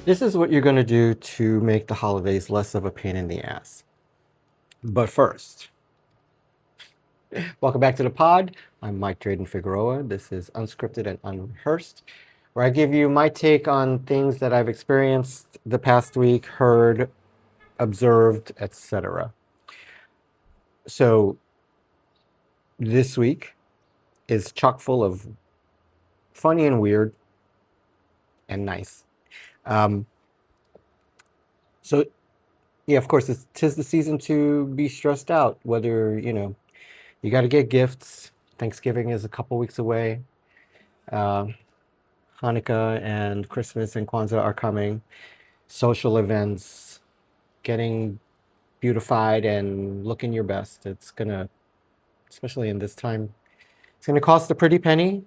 This is what you're going to do to make the holidays less of a pain in the ass. But first, welcome back to the pod. I'm Mike Dreyden Figueroa. This is Unscripted and Unrehearsed, where I give you my take on things that I've experienced the past week, heard, observed, etc. So this week is chock full of funny and weird and nice. Um, so yeah, of course, tis the season to be stressed out, whether, you got to get gifts. Thanksgiving is a couple weeks away. Uh, Hanukkah and Christmas and Kwanzaa are coming. Social events, getting beautified and looking your best. It's gonna, especially in this time, it's gonna cost a pretty penny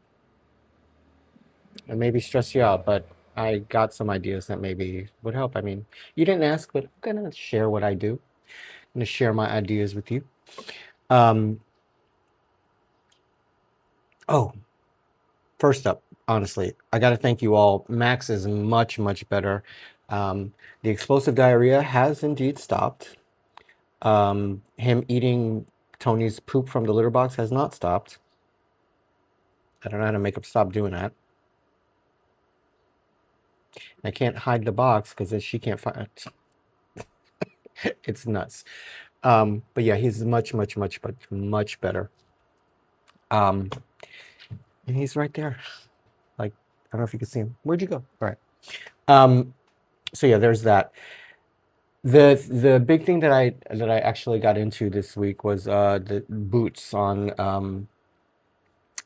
and maybe stress you out. But I got some ideas that maybe would help. I mean, you didn't ask, but I'm gonna share what I do. I'm gonna share my ideas with you. Um, oh, First up, honestly, I got to thank you all. Max is much, much better. The explosive diarrhea has indeed stopped. Him eating Tony's poop from the litter box has not stopped. I don't know how to make him stop doing that. I can't hide the box because then she can't find it. It's nuts. But yeah, he's much, much, much, much, much better. And he's right there. Like, I don't know if you can see him. Where'd you go? All right. So yeah, there's that. The big thing that I actually got into this week was the Boots on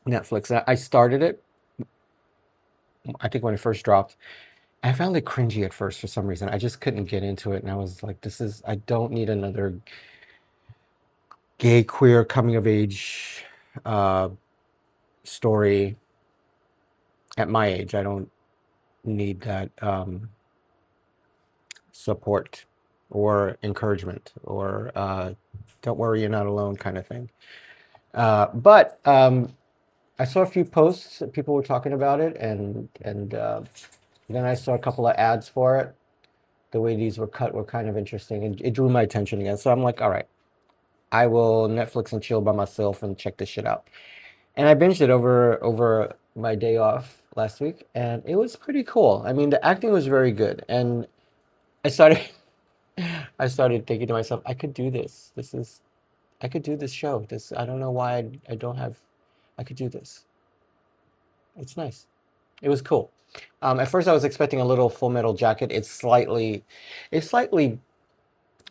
Netflix. I started it, I think when it first dropped. I found it cringy at first for some reason. I just couldn't get into it, and I was like, I don't need another gay queer coming of age uh, story at my age. I don't need that support or encouragement or don't worry, you're not alone kind of thing. But I saw a few posts that people were talking about it, and then I saw a couple of ads for it. The way these were cut were kind of interesting, and it drew my attention again. So I'm like, all right, I will Netflix and chill by myself and check this shit out. And I binged it over my day off last week, and it was pretty cool. I mean, the acting was very good, and I started I started thinking to myself, I could do this. I could do this show. I don't know why I don't have. I could do this. It's nice. It was cool. At first, I was expecting a little Full Metal Jacket. It slightly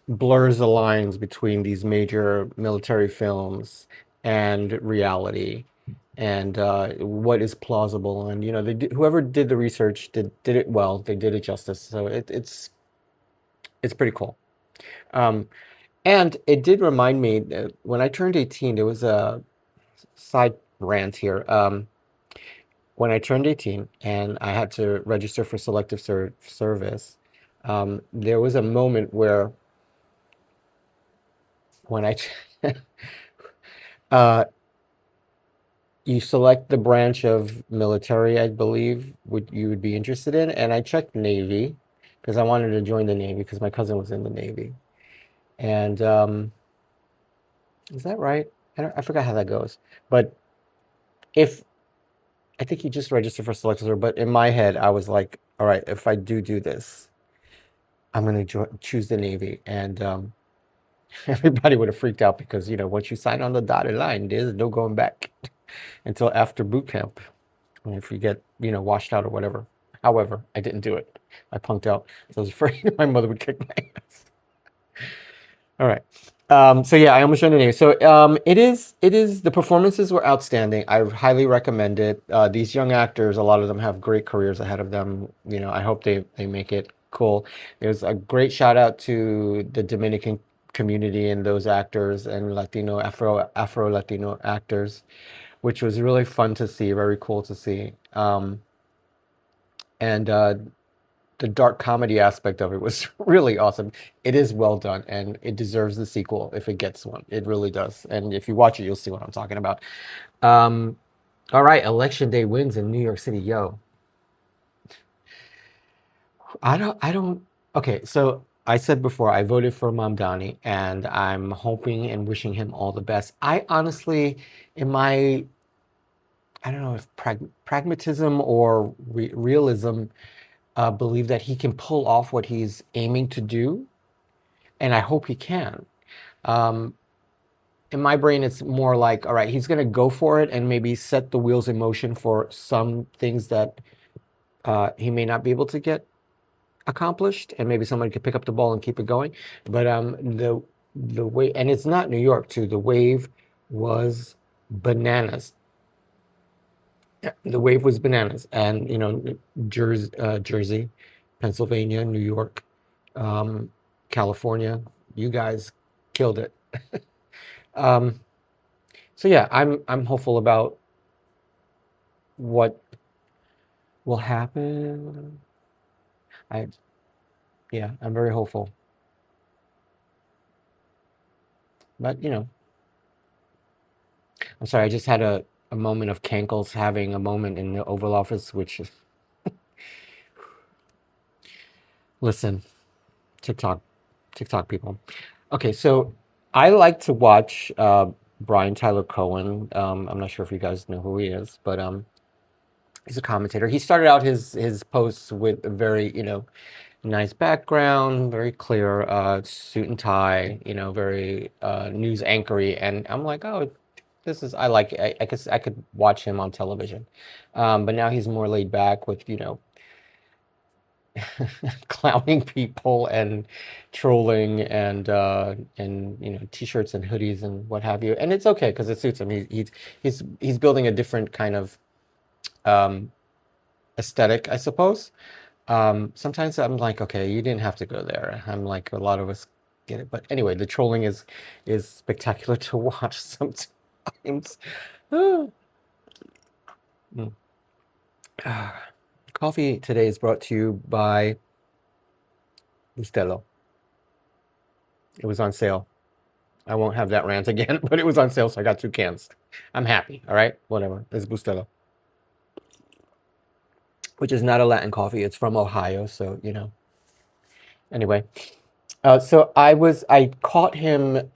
blurs the lines between these major military films and reality, and what is plausible. And whoever did the research did it well. They did it justice. So it's pretty cool. Um, and it did remind me that when I turned 18, there was a side rant here. When I turned 18 and I had to register for selective service, there was a moment where when uh, you select the branch of military, I believe, you would be interested in, and I checked Navy because I wanted to join the Navy because my cousin was in the Navy. And is that right? I forgot how that goes. But if I think you just register for selective service, but in my head, I was like, all right, if I do this, I'm going to choose the Navy. And everybody would have freaked out because, once you sign on the dotted line, there's no going back until after boot camp. And if you get, washed out or whatever. However, I didn't do it. I punked out. So I was afraid my mother would kick my ass. All right. So yeah, I almost joined the Navy. So the performances were outstanding. I highly recommend it. These young actors, a lot of them have great careers ahead of them. I hope they make it cool. There's a great shout out to the Dominican community and those actors and Afro Latino actors, which was really fun to see, very cool to see. And the dark comedy aspect of it was really awesome. It is well done, and it deserves the sequel if it gets one. It really does. And if you watch it, you'll see what I'm talking about. Um, all right, Election Day wins in New York City. Yo, I don't. Okay, so I said before I voted for Mamdani, and I'm hoping and wishing him all the best. I honestly, in my, I don't know if pragmatism or realism, believe that he can pull off what he's aiming to do, and I hope he can. Um, in my brain, it's more like, all right, he's going to go for it and maybe set the wheels in motion for some things that he may not be able to get accomplished, and maybe somebody could pick up the ball and keep it going. But the way, and it's not New York too. The wave was bananas. The wave was bananas, and Jersey, Pennsylvania, New York, um, California. You guys killed it. Um, so yeah, I'm hopeful about what will happen. I Yeah, I'm very hopeful. But I'm sorry, I just had a moment of Cankles having a moment in the Oval Office, which is, listen, TikTok, TikTok people. Okay, so I like to watch Bryan Tyler Cohen. I'm not sure if you guys know who he is, but he's a commentator. He started out his posts with a very, nice background, very clear suit and tie, very news anchory, and I'm like, oh, this is I like it. I guess I could watch him on television, but now he's more laid back with clowning people and trolling and t-shirts and hoodies and what have you, and it's okay because it suits him. He's building a different kind of um, aesthetic, I suppose. Sometimes I'm like, okay, you didn't have to go there. I'm like, a lot of us get it, but anyway, the trolling is spectacular to watch sometimes. Mm. Coffee today is brought to you by Bustelo. It was on sale. I won't have that rant again, but it was on sale, so I got 2 cans. I'm happy. All right, whatever. It's Bustelo, which is not a Latin coffee. It's from Ohio, so Anyway, so I caught him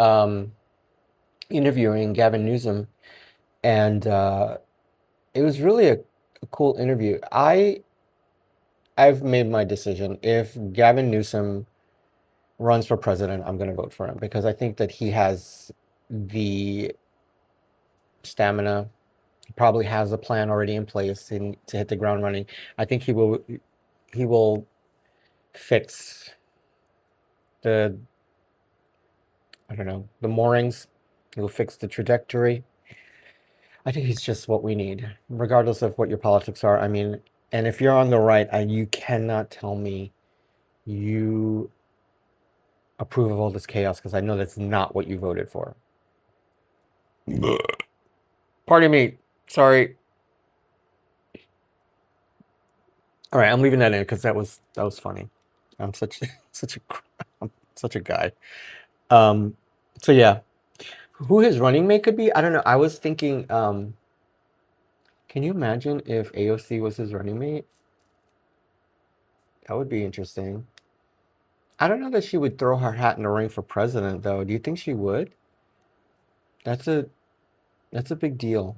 interviewing Gavin Newsom, and it was really a cool interview. I've made my decision. If Gavin Newsom runs for president, I'm going to vote for him because I think that he has the stamina. He probably has a plan already in place to hit the ground running. I think he will fix the I don't know, the moorings. He'll fix the trajectory. I think he's just what we need, regardless of what your politics are. I mean, and if you're on the right, you cannot tell me you approve of all this chaos because I know that's not what you voted for. Pardon me. Sorry. All right, I'm leaving that in because that was funny. I'm such such a I'm such a guy. Um, so yeah, who his running mate could be? I don't know. I was thinking, can you imagine if AOC was his running mate? That would be interesting. I don't know that she would throw her hat in the ring for president, though. Do you think she would? That's a that's a big deal.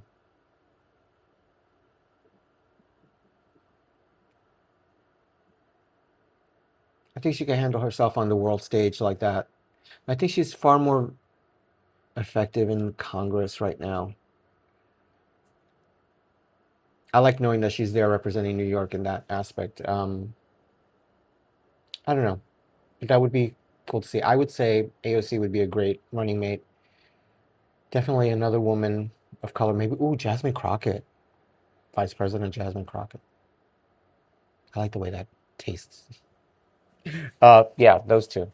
I think she can handle herself on the world stage like that. I think she's far more effective in Congress right now. I like knowing that she's there representing New York in that aspect. I don't know. That would be cool to see. I would say AOC would be a great running mate. Definitely another woman of color. Maybe, ooh, Jasmine Crockett, Vice President Jasmine Crockett. I like the way that tastes. Yeah, those two.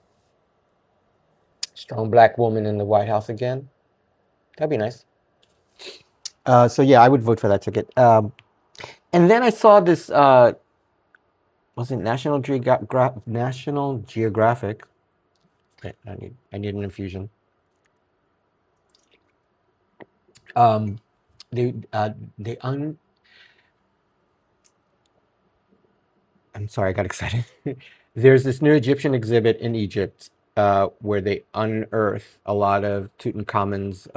Strong black woman in the White House again. That'd be nice. So yeah, I would vote for that ticket. And then I saw this. Was it National Geographic? I need an infusion. Um, they uh, they un I'm sorry, I got excited. There's this new Egyptian exhibit in Egypt where they unearth a lot of Tutankhamun's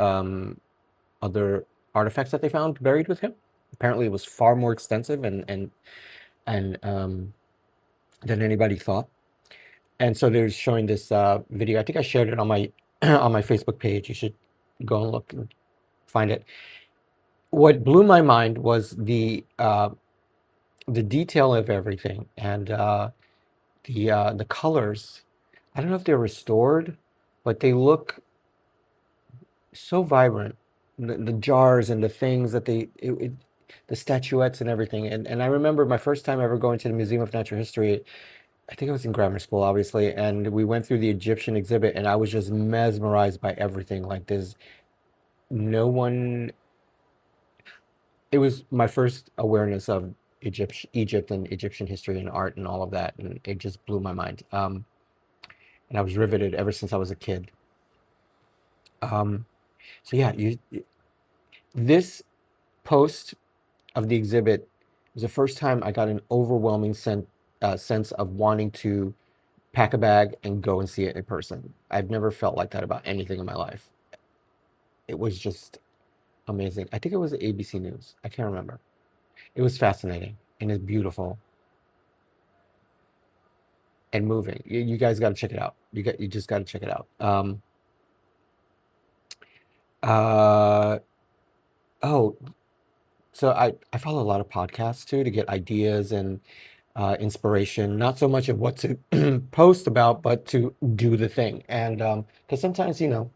other artifacts that they found buried with him. Apparently, it was far more extensive and than anybody thought. And so they're showing this video. I think I shared it on my on my Facebook page. You should go and look and find it. What blew my mind was the detail of everything and the colors. I don't know if they're restored, but they look so vibrant. The jars and the things that the statuettes and everything. And I remember my first time ever going to the Museum of Natural History. I think I was in grammar school, obviously, and we went through the Egyptian exhibit, and I was just mesmerized by everything. Like there's no one. It was my first awareness of Egypt and Egyptian history and art and all of that, and it just blew my mind. And I was riveted ever since I was a kid. Um, so yeah, this post of the exhibit was the first time I got an overwhelming sense of wanting to pack a bag and go and see it in person. I've never felt like that about anything in my life. It was just amazing. I think it was ABC News. I can't remember. It was fascinating and it's beautiful and moving. You guys got to check it out. You just got to check it out. Uh, oh, so I follow a lot of podcasts too to get ideas and inspiration, not so much of what to post about, but to do the thing. And because sometimes, a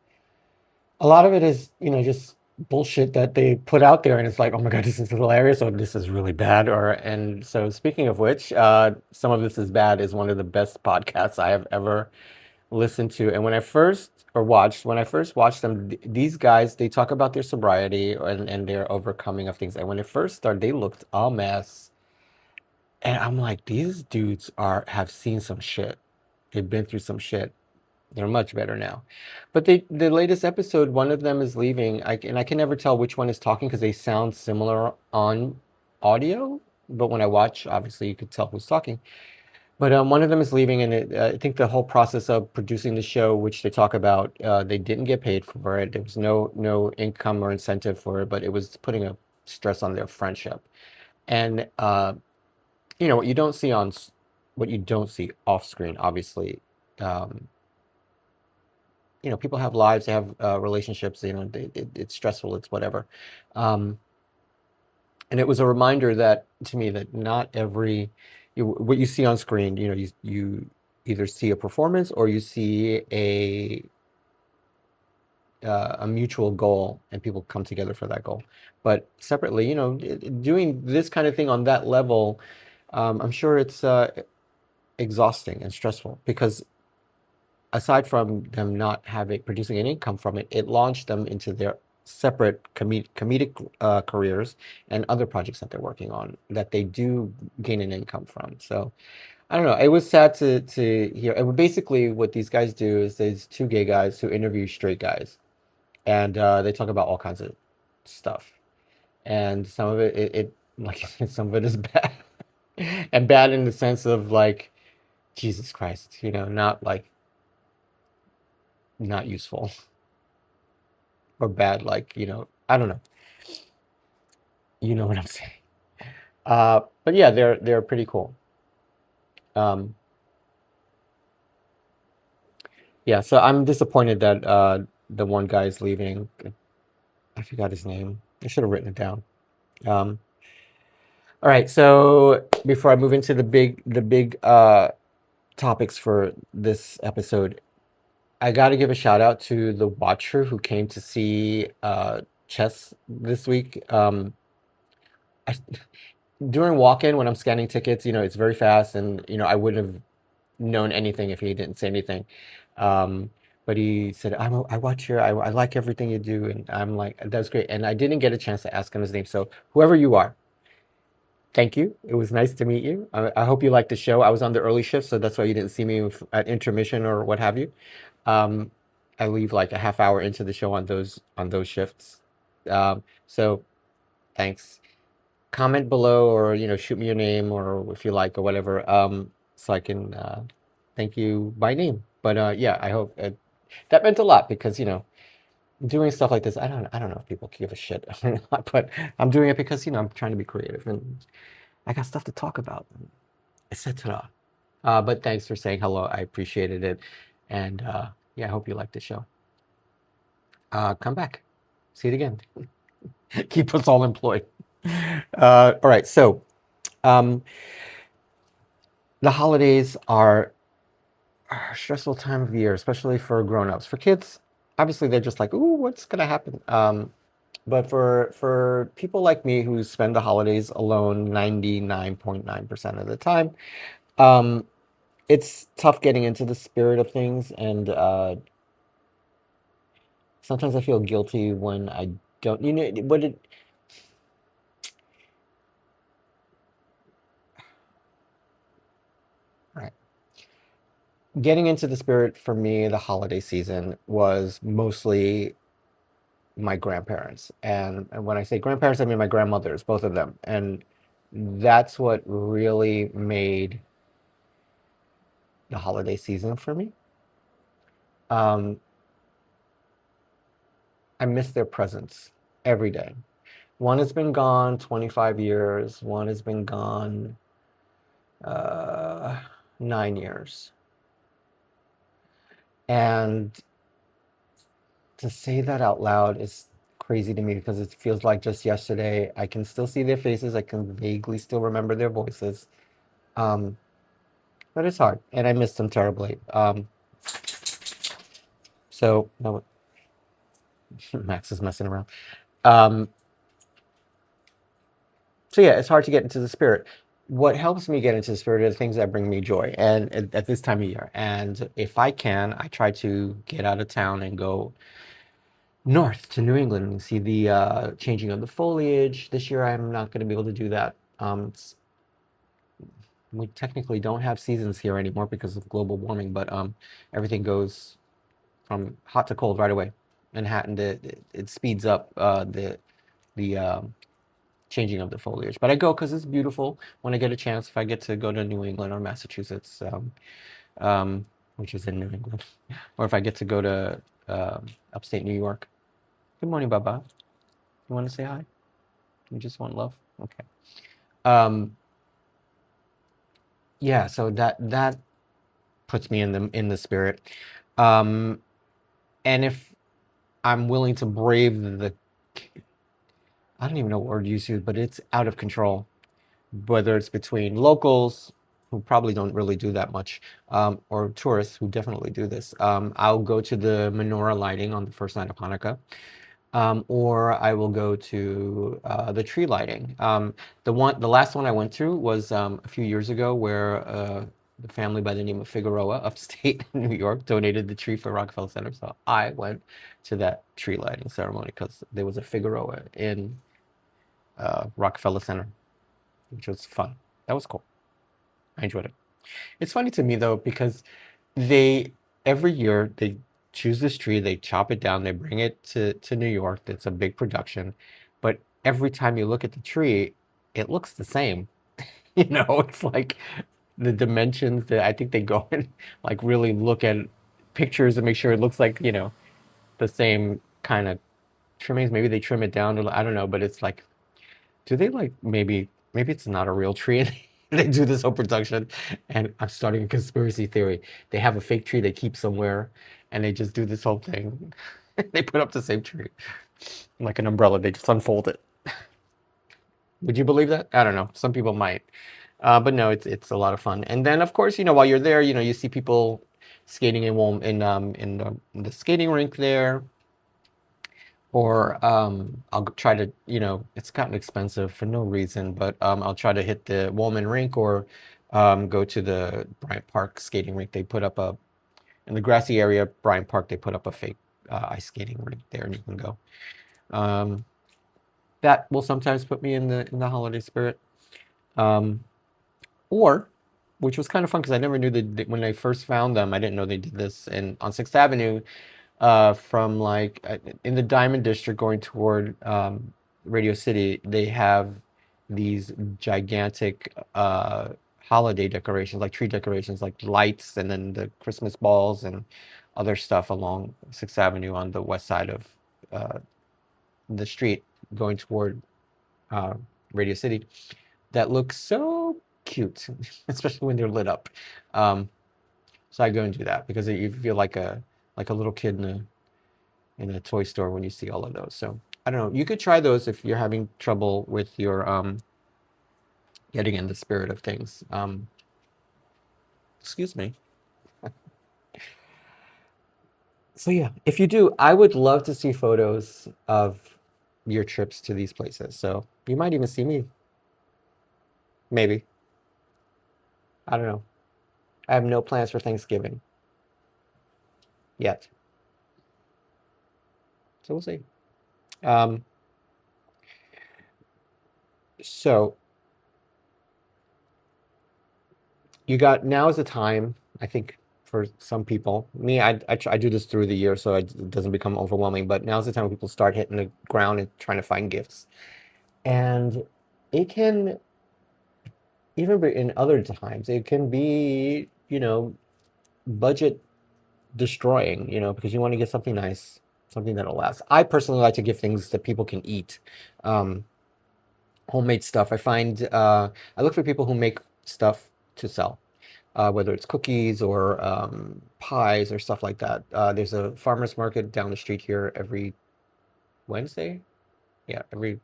lot of it is, just bullshit that they put out there, and it's like, oh my God, this is hilarious, or this is really bad. And so speaking of which, Some of This Is Bad is one of the best podcasts I have ever listened to. And when I first watched them, these guys, they talk about their sobriety and their overcoming of things. And when it first started, they looked a mess. And I'm like, these dudes have seen some shit. They've been through some shit. They're much better now. But the latest episode, one of them is leaving. And I can never tell which one is talking because they sound similar on audio. But when I watch, obviously you could tell who's talking. But one of them is leaving, and I think the whole process of producing the show, which they talk about, they didn't get paid for it. There was no income or incentive for it, but it was putting a stress on their friendship. And what you don't see what you don't see off screen, obviously. Um, People have lives, they have relationships. It's stressful, it's whatever. Um, and it was a reminder that to me that not what you see on screen, you either see a performance or you see a mutual goal, and people come together for that goal. But separately, doing this kind of thing on that level, I'm sure it's exhausting and stressful because aside from them not producing an income from it, it launched them into their separate comedic careers and other projects that they're working on that they do gain an income from. So I don't know. It was sad to hear. And basically, what these guys do is there's two gay guys who interview straight guys, and they talk about all kinds of stuff. And some of it like some of it is bad, and bad in the sense of like Jesus Christ, not like not useful. Or bad, like, I don't know. You know what I'm saying. But yeah, they're pretty cool. Um, yeah, so I'm disappointed that the one guy is leaving. I forgot his name. I should have written it down. Um, all right, so before I move into the big topics for this episode, I got to give a shout out to the watcher who came to see chess this week. I, During walk-in when I'm scanning tickets, it's very fast, and I wouldn't have known anything if he didn't say anything. Um, but he said, I watch I like everything you do, and I'm like, that's great. And I didn't get a chance to ask him his name. So whoever you are, thank you. It was nice to meet you. I hope you liked the show. I was on the early shift, so that's why you didn't see me at intermission or what have you. Um, I leave like a half hour into the show on those shifts. So thanks. comment below, or shoot me your name, or if you like, or whatever, so I can thank you by name. But yeah, I hope that meant a lot, because doing stuff like this, I don't know if people give a shit or not, but I'm doing it because I'm trying to be creative, and I got stuff to talk about, etc. But thanks for saying hello. I appreciated it, and yeah, I hope you liked the show. Come back, see it again. Keep us all employed. All right, so um, the holidays are a stressful time of year, especially for grown-ups. For kids, obviously they're just like, "Ooh, what's gonna happen?" But for people like me who spend the holidays alone 99.9% of the time, um, it's tough getting into the spirit of things, and sometimes I feel guilty when I don't. But right. Getting into the spirit for me, the holiday season was mostly my grandparents. And when I say grandparents, I mean my grandmothers, both of them. And that's what really made the holiday season for me. Um, I miss their presence every day. One has been gone 25 years, one has been gone uh, 9 years. And to say that out loud is crazy to me, because it feels like just yesterday. I can still see their faces, I can vaguely still remember their voices. Um, but it's hard, and I miss them terribly. So no, Max is messing around. Um, so yeah, it's hard to get into the spirit. What helps me get into the spirit are the things that bring me joy, and at this time of year. And if I can, I try to get out of town and go north to New England and see the changing of the foliage. This year, I'm not going to be able to do that. We technically don't have seasons here anymore because of global warming, but everything goes from hot to cold right away. Manhattan, it speeds up the changing of the foliage. But I go because it's beautiful when I get a chance. If I get to go to New England or Massachusetts, which is in New England, or if I get to go to upstate New York. Good morning, Baba. You want to say hi? You just want love? Okay. Um, yeah, so that puts me in the spirit. Um, and if I'm willing to brave I don't even know what word you use, but it's out of control. Whether it's between locals who probably don't really do that much, or tourists who definitely do this. I'll go to the menorah lighting on the first night of Hanukkah. Or I will go to the tree lighting. The last one I went to was a few years ago, where the family by the name of Figueroa, upstate New York, donated the tree for Rockefeller Center. So I went to that tree lighting ceremony because there was a Figueroa in Rockefeller Center, which was fun. That was cool. I enjoyed it. It's funny to me though, because they every year they choose this tree, they chop it down, they bring it to New York. It's a big production, but every time you look at the tree, it looks the same. It's like the dimensions that I think they go and like really look at pictures and make sure it looks like, the same kind of trimmings. Maybe they trim it down, I don't know, but it's like, do they like maybe it's not a real tree and they do this whole production, and I'm starting a conspiracy theory. They have a fake tree they keep somewhere, and they just do this whole thing. They put up the same tree like an umbrella. They just unfold it. Would you believe that? I don't know. Some people might, but no, it's a lot of fun. And then of course, while you're there, you see people skating in the skating rink there. Or I'll try to, it's gotten expensive for no reason, but I'll try to hit the Woolman rink, or go to the Bryant Park skating rink. They put up in the grassy area, Bryant Park, they put up a fake ice skating rink there, and you can go. Um, that will sometimes put me in the holiday spirit. Um, or, which was kind of fun because I never knew that when I first found them, I didn't know they did this. And on 6th Avenue, from like in the Diamond District going toward Radio City, they have these gigantic holiday decorations, like tree decorations, like lights, and then the Christmas balls and other stuff along Sixth Avenue on the west side of uh, the street going toward uh, Radio City that looks so cute, especially when they're lit up. Um, so I go and do that because you feel like a little kid in a toy store when you see all of those. So I don't know. You could try those if you're having trouble with your getting in the spirit of things. Excuse me. So yeah, if you do, I would love to see photos of your trips to these places. So you might even see me, maybe. I don't know. I have no plans for Thanksgiving yet. So we'll see. Um, so you got now is the time, I think, for some people. Me, I do this through the year, so it doesn't become overwhelming. But now's the time when people start hitting the ground and trying to find gifts. And it can, even in other times, it can be, budget destroying, because you want to get something nice, something that'll last. I personally like to give things that people can eat. Um, Homemade stuff. I look for people who make stuff to sell, whether it's cookies or pies or stuff like that. There's a farmer's market down the street here every Wednesday. Yeah, every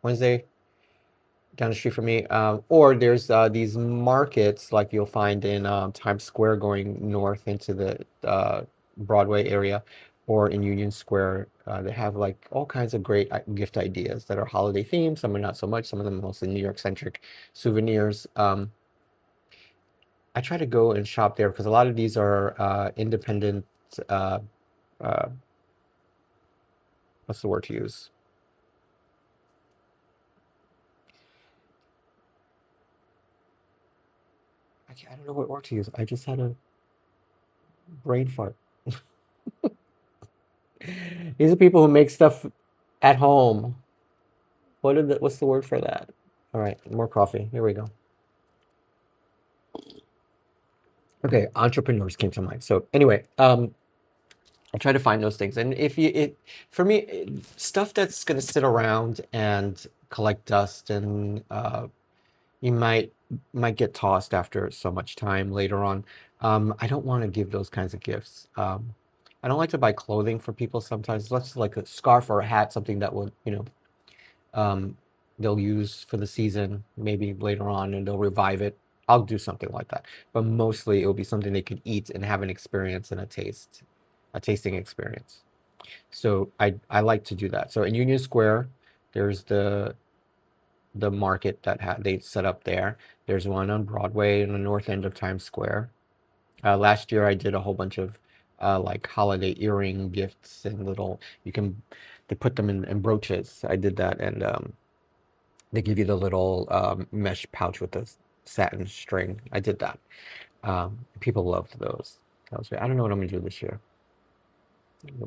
Wednesday down the street from me. Or there's these markets like you'll find in Times Square going north into the Broadway area, or in Union Square. They have like all kinds of great gift ideas that are holiday themed. Some are not so much. Some of them are mostly New York centric souvenirs. I try to go and shop there because a lot of these are independent. Uh, uh, what's the word to use? I don't know what word to use. I just had a brain fart. These are people who make stuff at home. What's the word for that? All right, more coffee. Here we go. Okay, entrepreneurs came to mind. So anyway, I try to find those things. And if you it for me, stuff that's gonna sit around and collect dust and you might get tossed after so much time later on. I don't want to give those kinds of gifts. I don't like to buy clothing for people sometimes. Let's like a scarf or a hat, something that would, um, they'll use for the season, maybe later on, and they'll revive it. I'll do something like that. But mostly it'll be something they could eat and have an experience and a tasting experience. So I like to do that. So in Union Square, there's the market that they set up there. There's one on Broadway in the north end of Times Square. Last year I did a whole bunch of like holiday earring gifts and they put them in brooches. I did that, and they give you the little mesh pouch with the satin string. I did that. People loved those. That was great. I don't know what I'm gonna do this year.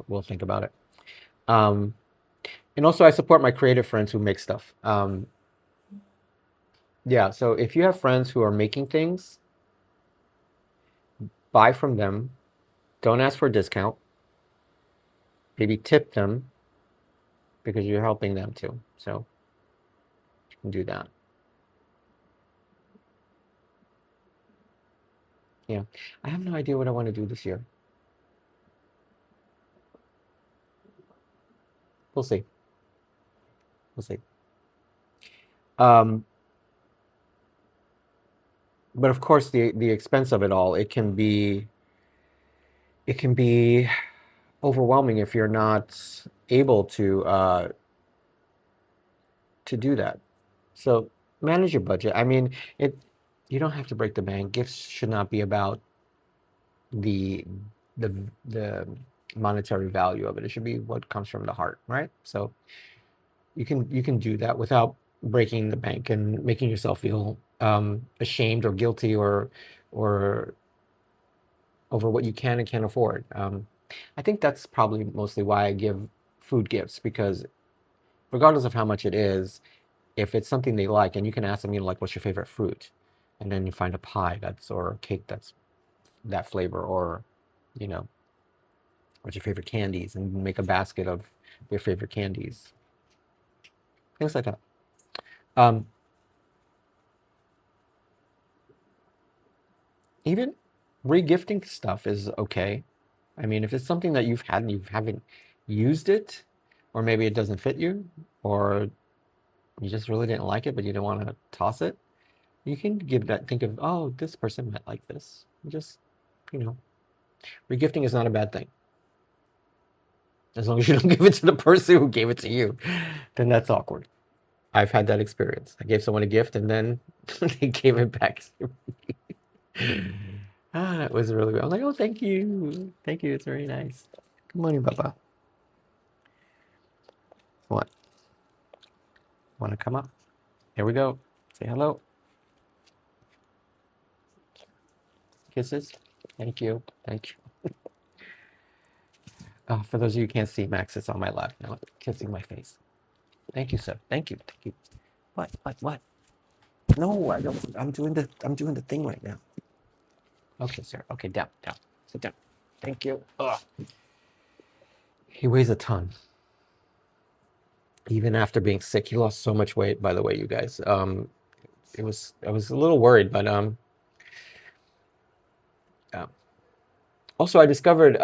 We'll think about it. Um, and also I support my creative friends who make stuff. Yeah, so if you have friends who are making things, buy from them. Don't ask for a discount. Maybe tip them because you're helping them too. So you can do that. Yeah. I have no idea what I want to do this year. We'll see. We'll see. Um, but of course the expense of it all, it can be overwhelming if you're not able to do that. So manage your budget. I mean, you don't have to break the bank. Gifts should not be about the the monetary value of it. It should be what comes from the heart, right? So you can do that without breaking the bank and making yourself feel ashamed or guilty or over what you can and can't afford. I think that's probably mostly why I give food gifts, because regardless of how much it is, if it's something they like, and you can ask them, like, what's your favorite fruit? And then you find a pie or a cake that's that flavor, or, you know, what's your favorite candies? And make a basket of your favorite candies. Things like that. Um, Even regifting stuff is okay. I mean, if it's something that you've had and you haven't used it, or maybe it doesn't fit you, or you just really didn't like it, but you don't want to toss it, you can think of, oh, this person might like this. Just, you know, regifting is not a bad thing. As long as you don't give it to the person who gave it to you, then that's awkward. I've had that experience. I gave someone a gift and then they gave it back to me. That was really good. I was like, oh, thank you. Thank you. It's very nice. Good morning, Baba. What? Want to come up? Here we go. Say hello. Kisses. Thank you. Thank you. For those of you who can't see, Max is on my lap now, kissing my face. Thank you, sir. Thank you. Thank you. What? No, I don't. I'm doing the thing right now. Okay, sir. Okay, down. Sit down. Thank you. Ugh. He weighs a ton. Even after being sick, he lost so much weight, by the way, you guys. I was a little worried, but yeah. Also, I discovered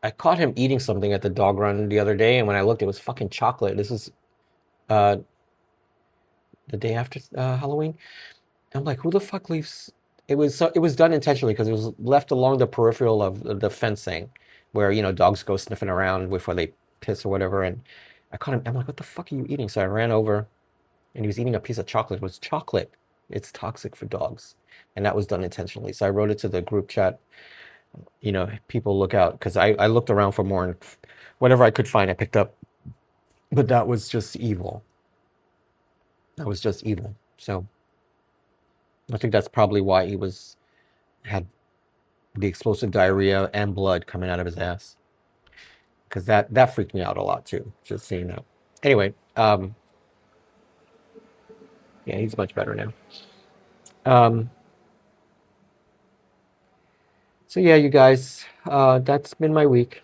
I caught him eating something at the dog run the other day, and when I looked, it was fucking chocolate. This is uh the day after Halloween. I'm like, who the fuck leaves? It was done intentionally because it was left along the peripheral of the fencing, where dogs go sniffing around before they piss or whatever. And I caught him. I'm like, what the fuck are you eating? So I ran over, and he was eating a piece of chocolate. It was chocolate. It's toxic for dogs, and that was done intentionally. So I wrote it to the group chat. People look out, because I looked around for more, and whatever I could find, I picked up. But that was just evil. That was just evil. So I think that's probably why he had the explosive diarrhea and blood coming out of his ass, because that freaked me out a lot too. Just seeing that. Anyway, yeah, he's much better now. So yeah, you guys, that's been my week.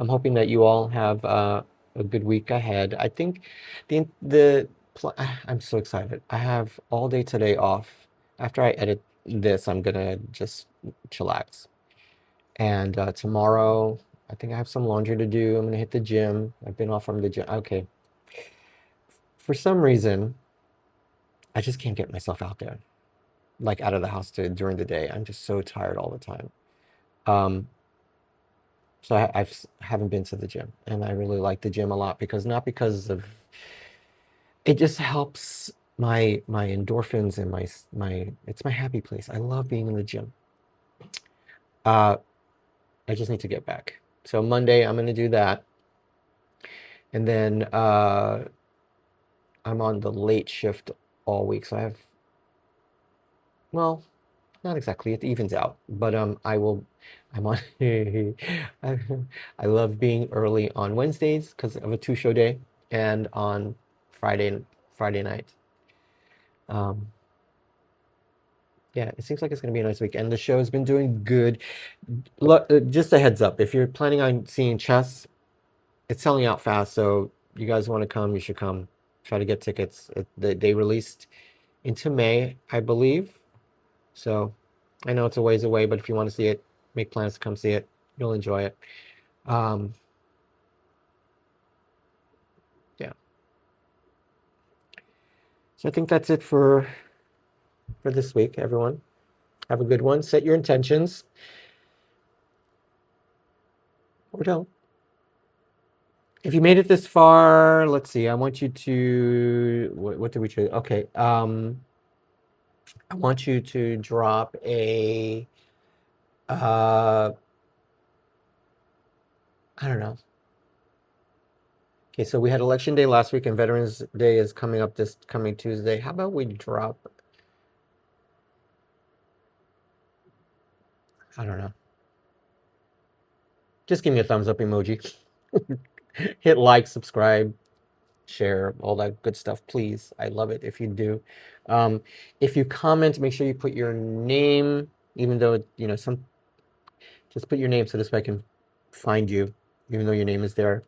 I'm hoping that you all have a good week ahead. I think I'm so excited. I have all day today off. After I edit this, I'm gonna just chillax. And tomorrow, I think I have some laundry to do. I'm gonna hit the gym. I've been off from the gym. Okay. For some reason, I just can't get myself out there, like out of the house during the day. I'm just so tired all the time. Um, so haven't been to the gym, and I really like the gym a lot, not because of it, just helps my endorphins and my it's my happy place. I love being in the gym. I just need to get back. So Monday I'm gonna do that, and then I'm on the late shift all week, so well, not exactly, it evens out, but I'm on I, I love being early on Wednesdays because of a two-show day, and on Friday night. Um, yeah, it seems like it's gonna be a nice week, and the show's been doing good. Look, just a heads up, if you're planning on seeing chess, it's selling out fast, so you guys want to come, you should come. Try to get tickets. They released into May, I believe. So I know it's a ways away, but if you want to see it, make plans to come see it. You'll enjoy it. Um, yeah. So I think that's it for this week, everyone. Have a good one. Set your intentions, or don't. If you made it this far, let's see. I want you to what did we choose? Okay. I want you to drop a I don't know. Okay, so we had Election Day last week, and Veterans Day is coming up this coming Tuesday. How about we drop, I don't know. Just give me a thumbs up emoji. Hit like, subscribe, share, all that good stuff, please. I love it if you do. If you comment, make sure you put your name, even though, just put your name so this way I can find you, even though your name is there.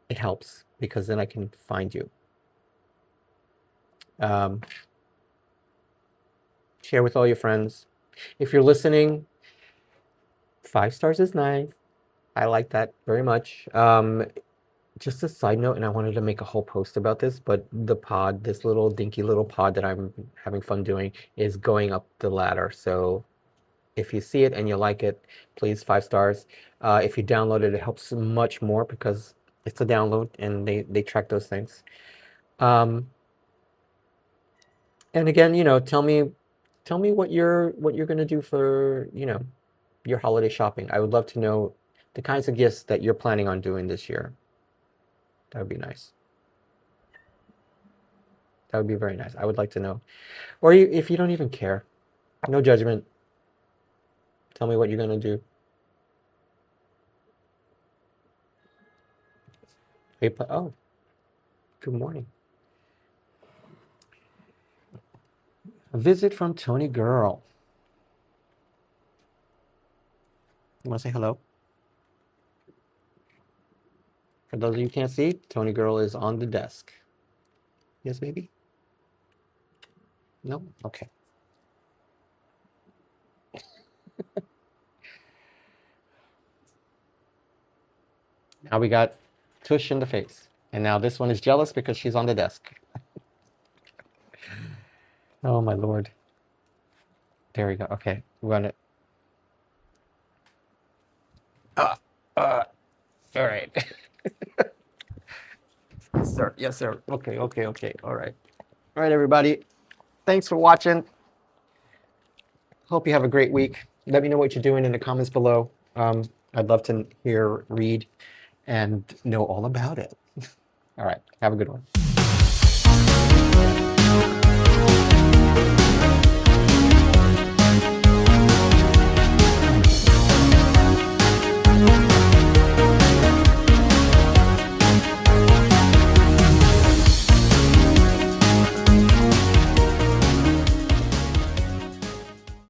It helps because then I can find you. Share with all your friends. If you're listening, 5 stars is nice. I like that very much. Just a side note, and I wanted to make a whole post about this, but the pod, this little dinky little pod that I'm having fun doing, is going up the ladder. So if you see it and you like it, please 5 stars. If you download it, it helps much more because it's a download and they track those things. And again, tell me what you're gonna do for, your holiday shopping. I would love to know the kinds of gifts that you're planning on doing this year. That would be nice. That would be very nice. I would like to know. Or if you don't even care, no judgment. Tell me what you're gonna do. Oh, good morning. A visit from Tony Girl. You want to say hello? For those of you who can't see, Tony Girl is on the desk. Yes, maybe? No? Okay. Now we got tush in the face. And now this one is jealous because she's on the desk. Oh, my Lord. There we go. Okay. Run it. All right. Sir. Yes, sir. Okay. All right. All right, everybody. Thanks for watching. Hope you have a great week. Let me know what you're doing in the comments below. I'd love to read, and know all about it. All right. Have a good one.